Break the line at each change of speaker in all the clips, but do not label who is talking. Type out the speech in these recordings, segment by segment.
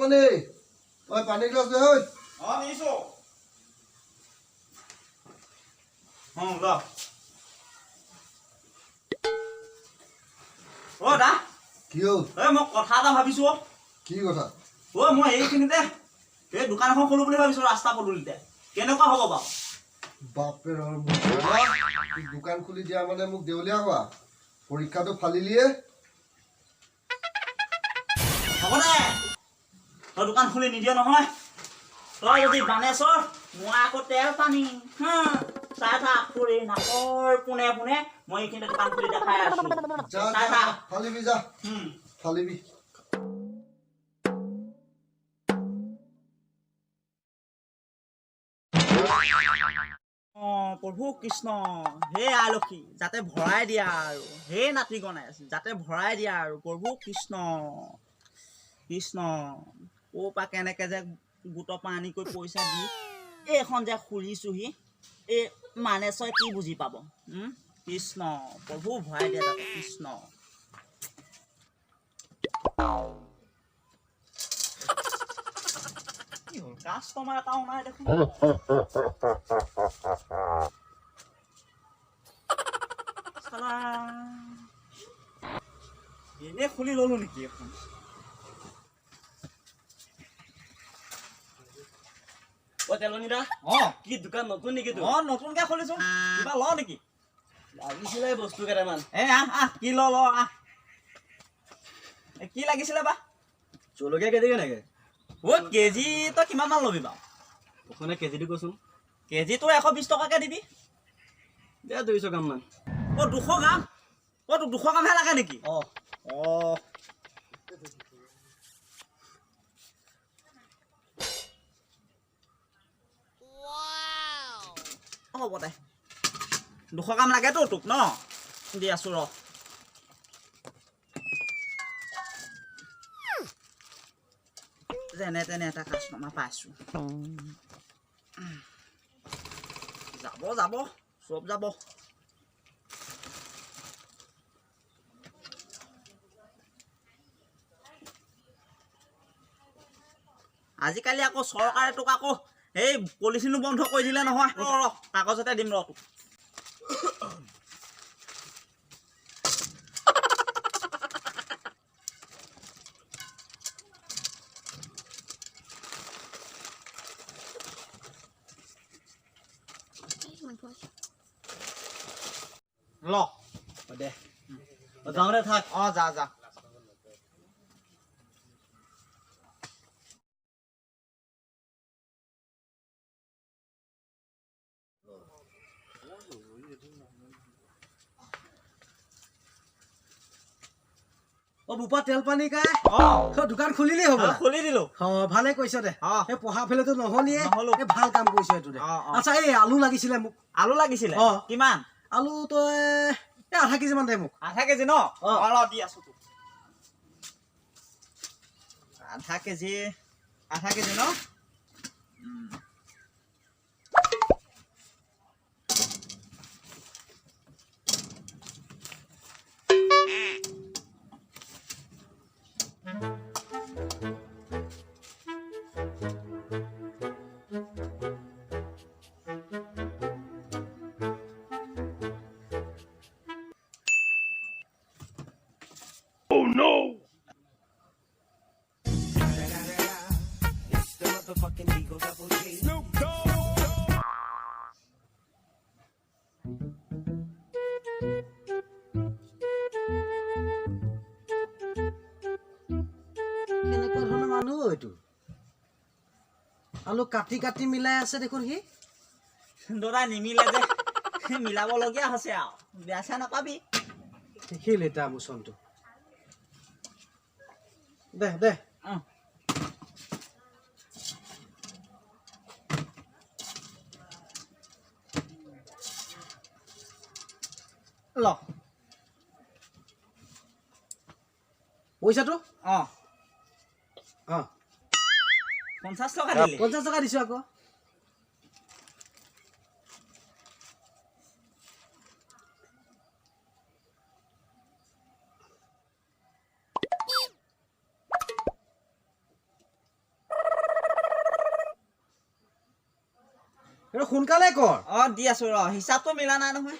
তেলপানী ঐ পানী গ্লাছ দে ঐ
নিছো ল দা
কি হ'ল
মই কথা এটা ভাবিছো
কি কথা
মই এইখিনিতে এই দোকান এখন খোলো বুলি ভাবিছো ৰাস্তা পদূলিতে কেনেকুৱা হ'ব বাৰু
বাপৰে দোকান খুলি দিয়া মানে মোক দেউলীয়া হোৱা পৰীক্ষাটো ফালিলিয়ে
হ'ব দে তই দোকান খুলি নিদিয় নহয় তই যদি বানেশ্বৰ মই আকৌ তেল পানী চাই থাক ফুৰি নাকৰ পোনে পোনে মই এইখিনিতে দোকান খুলি দেখাই আছো চাই থাক
ফালিবি যা ফালিবি
প্ৰভু কৃষ্ণ হে আলক্ষী যাতে ভৰাই দিয়া আৰু হে নাতি গনাই আছে যাতে ভৰাই দিয়া আৰু প্ৰভু কৃষ্ণ কৃষ্ণ ক'ৰ পৰা কেনেকে যে গোটৰ পৰা আনি কৰি পইচা দি এইখন যে খুলিছোহি এই মানেশ্বৰে কি বুজি পাব কৃষ্ণ প্ৰভু ভৰাই দিয়া যাতে কৃষ্ণ কাষ্টমাৰ এটাও নাই দেখোন এনে খুলি ললো নেকি এখন তেলনিদা কি দোকান নতুন নেকি নতুনকে খুলিছো কিবা ল নেকি লাগিছিলে বস্তু কেইটামান কি ল কি লাগিছিলে বা জলকীয়া কেজি কেনেকে কেজি তই কিমান মান ল'বি বাৰু ওখনে কেজিটো কচোন কেজিটো 120 টকাকে দিবি দে 200 গ্ৰাম মান 200 গ্ৰাম তোক 200 গ্ৰামহে লাগে নেকি হ'ব দে 200 গ্ৰাম লাগেতো তোক ন দি আছো ৰ যেনে তেনে এটা কাষ্টমাৰ পাইছো যাব চব যাব আজিকালি আকৌ চৰকাৰে তোক আকৌ এই পলিচিনো বন্ধ কৰি দিলে নহয় ৰ কাগজতে দিম ৰ তোক ল দে যাওঁ দে থাক যা
বুপা তেল পানী কাই দোকান খুলিলেই হ'ব
খুলি দিলো
ভালে কৈছ দে এই পঢ়া ফেলেতো নহলিয়ে ভাল কাম কৰিছ এইটো দে আচ্ছা এই আলু লাগিছিলে মোক
আলু লাগিছিলে কিমান
আলু তই এই আধা কেজি মান দে মোক
আধা কেজি ন দি আছো তোক আধা কেজি ন
Oh no!
It's the motherfucking Eagle Double G. Snoop Dogg.
কেনেকুৱা ধৰণৰ মানুহ এইটো আলু কাটি কাটি মিলাই আছে দেখোন সি
দাদা নিমিলে যে মিলাবলগীয়া হৈছে আৰু বেয়া চেয়া নাপাবি
দেখিল এটা মোচনটো দে
ল
পইচাটো
50 টকা দিলি
50 টকা দিছো আকৌ এইটো সোনকালে কৰ
দি আছো ৰ হিচাপটো মিলা নাই নহয়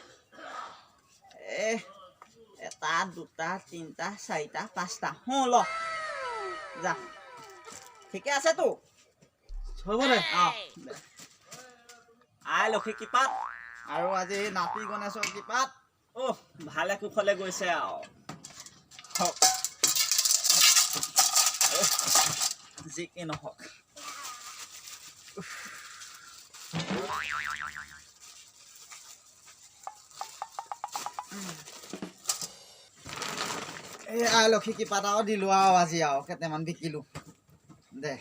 এটা দুটা তিনিটা চাৰিটা পাঁচটা ল যা ঠিকে আছে তো
হ'ব দে
আই লক্ষী কৃপাত আৰু আজি নাতি গণেশৰ কৃপাত ভালে কুশলে গৈছে আৰু যি কি নহওক এই আই লক্ষী কৃপাত আৰু দিলো আৰু আজি আৰু কেইটামান বিকিলো দে